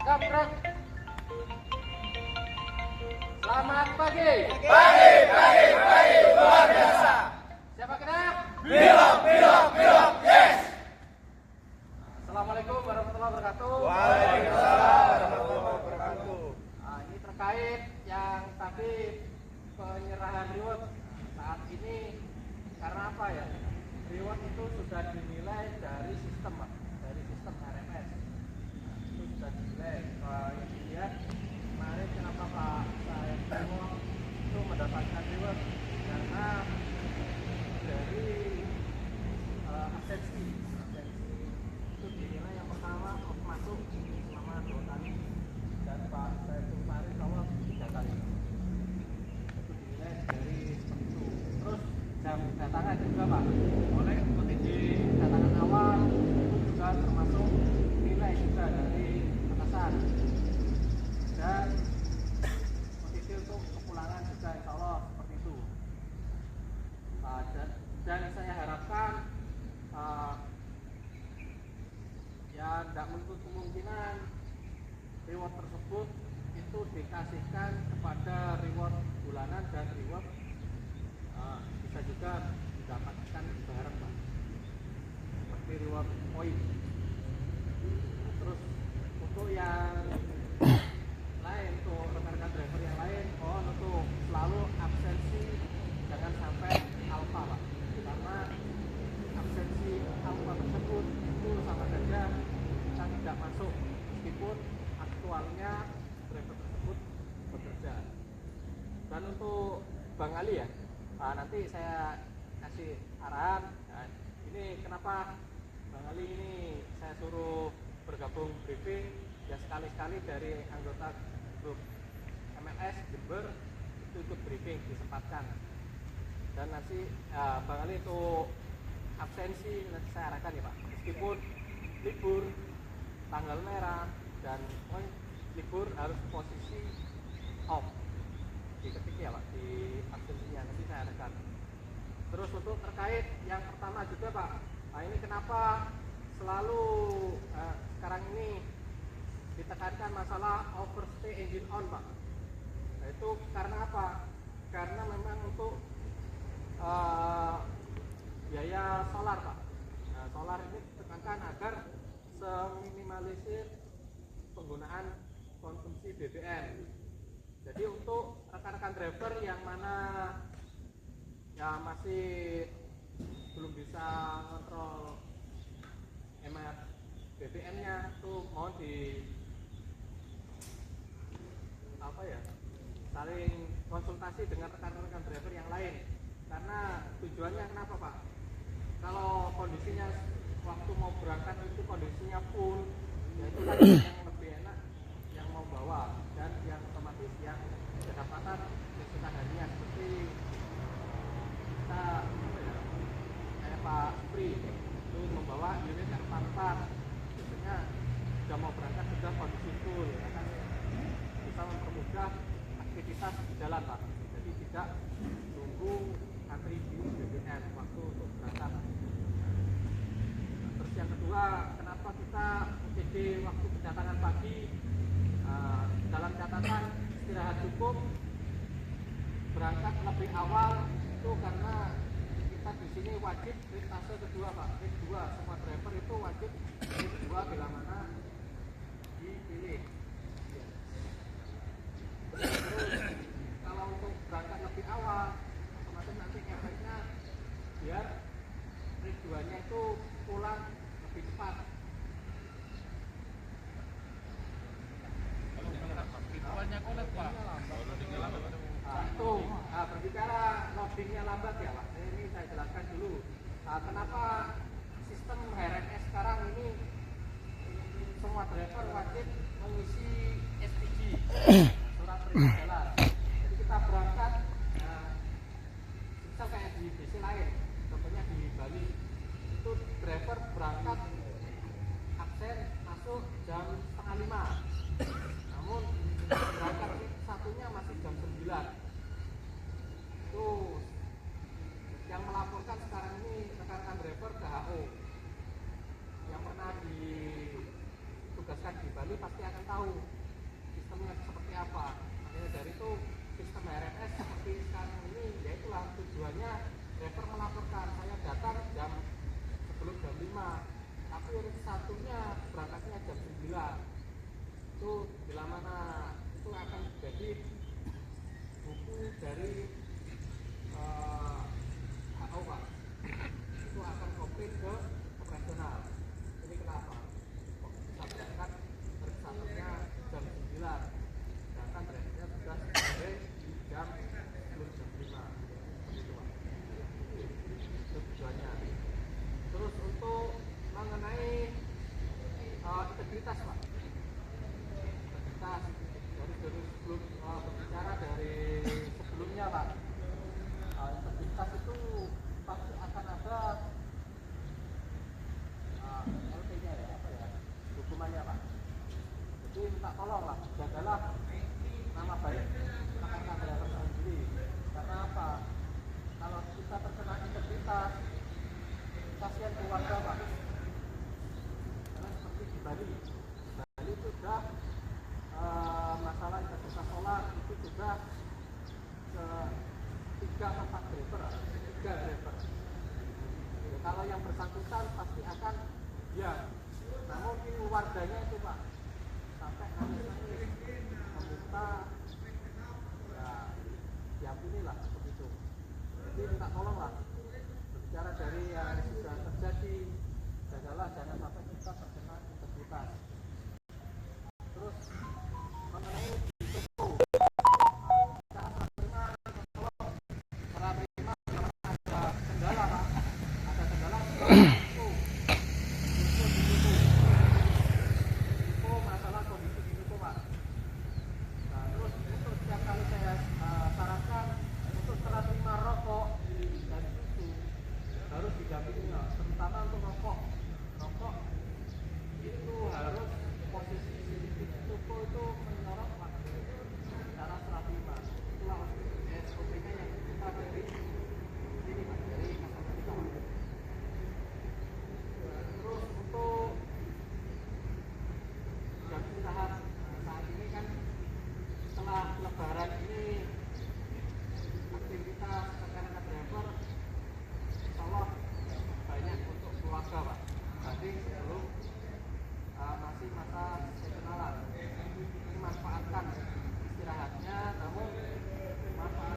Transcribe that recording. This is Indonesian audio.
Gerak. Selamat pagi. Pagi, luar biasa. Siapa gerak? Pilot, yes. Assalamualaikum warahmatullahi wabarakatuh. Waalaikumsalam warahmatullahi wabarakatuh. Ini terkait yang tadi penyerahan reward saat ini, karena apa ya? Reward itu sudah dinilai dari sistem, Pak. Dari sistem RMS. Itu sudah dinilai. Yang dilihat kemarin kenapa Pak saya itu mendapatkan reward karena dari absensi itu dinilai yang pertama masuk selama 2 kali dan Pak saya kemarin awal 3 kali itu dinilai dari itu. Terus jam kedatangan juga Pak oleh OTG kedatangan awal itu juga termasuk nilai juga dari atasan dan OTG untuk kepulangan juga insya Allah seperti itu. Dan saya harapkan ya tidak menutup kemungkinan reward tersebut itu dikasihkan kepada reward bulanan dan reward bisa juga didapatkan bareng Pak, seperti reward poin. Terus untuk yang lain, untuk rekan-rekan driver yang lain, mohon untuk selalu absensi jangan sampai alfa Pak, karena absensi alfa tersebut itu sama saja kita tidak masuk meskipun aktualnya driver tersebut bekerja. Dan untuk Bang Ali ya, nanti saya kasih arahan. Nah, ini kenapa Bang Ali ini saya suruh bergabung briefing ya, sekali-sekali dari anggota grup MLS Jember itu ikut briefing disempatkan. Dan nanti Bang Ali itu absensi nanti saya arahkan ya Pak, meskipun libur tanggal merah dan libur harus posisi off diketik ya Pak di absensinya, nanti saya arahkan. Terus untuk terkait yang pertama juga Pak, ini kenapa selalu sekarang ini ditekankan masalah overstay engine on Pak. Nah, itu karena apa? Karena memang untuk biaya solar Pak. Nah, solar ini ditekankan agar seminimalisir penggunaan konsumsi BBM. Jadi untuk rekan-rekan driver yang mana ya masih belum bisa kontrol hemat BBM-nya, itu mohon di saling konsultasi dengan rekan-rekan driver yang lain. Karena tujuannya kenapa Pak? Kalau kondisinya waktu mau berangkat itu kondisinya full, ya itu kan yang lebih enak yang mau bawa, dan yang otomatis yang kedapatan kesulitan harinya seperti kita kayak Pak Supri itu membawa unit R44, biasanya sudah mau berangkat sudah kondisi full, ya kan, bisa mempermudah aktivitas di jalan Pak, jadi tidak tunggu antri di BBM waktu untuk berangkat. Terus yang kedua, kenapa kita OTG waktu kedatangan pagi dalam catatan istirahat cukup, berangkat lebih awal itu karena kita di sini wajib rit fase kedua Pak, rit 2, semua driver itu wajib rit 2 bila mana dipilih. Terus kalau untuk berangkat lebih awal otomatis nanti efeknya biar rit 2 nya itu pulang lebih cepat. Berbicara loadingnya lambat ya Pak, ini saya jelaskan dulu kenapa sistem HRMS sekarang ini semua driver wajib mengisi SPG, surat perintah jalan. Jadi kita berangkat misal kayak di BC lain, contohnya di Bali itu driver berangkat absen masuk jam 4:30, namun berangkat satunya masih jam 9. Itu yang melaporkan sekarang ini rekan-rekan driver ke HO yang pernah ditugaskan ditugaskan di Bali pasti akan tahu sistemnya seperti apa. Makanya dari itu sistem RMS seperti sekarang ini, yaitulah tujuannya driver melaporkan saya datang sebelum jam 5, tapi urut satunya berangkatnya jam 9. Itu bila mana itu akan jadi buku dari HO Pak. Itu akan komplit ke operasional. Ini kenapa? Kok bisa berangkat urut satunya jam 9, sedangkan drivernya sudah sampai di jam sebelum jam 5. Itu Pak. Itu tujuannya. Terus untuk mengenai integritas Pak, integritas dari sebelum berbicara dari sebelumnya Pak, integritas itu pasti akan ada LP-nya ya, apa ya, hukumannya Pak. Jadi minta tolong lah, jagalah nama baik rekan-rekan driver sendiri. Karena apa? Kalau kita terkena integritas, kasihan keluarga Pak. Karena seperti di Bali itu sudah masalah integritas solar itu sudah 3 atau 4 driver. Ya, kalau yang bersangkutan pasti akan ya, namun keluarganya itu Pak sampai nangis meminta ya diampuni lah seperti itu. Jadi minta tolong lah, berbicara dari yang sudah terjadi, jagalah jangan sampai kita terkena integritas. Terus mengenai itu ada kendala Pak, ada kendala info masalah kondisi di Ruko Pak. Nah terus untuk setiap kali saya sarankan untuk setelah terima rokok dan susu harus didampingi, terutama untuk rokok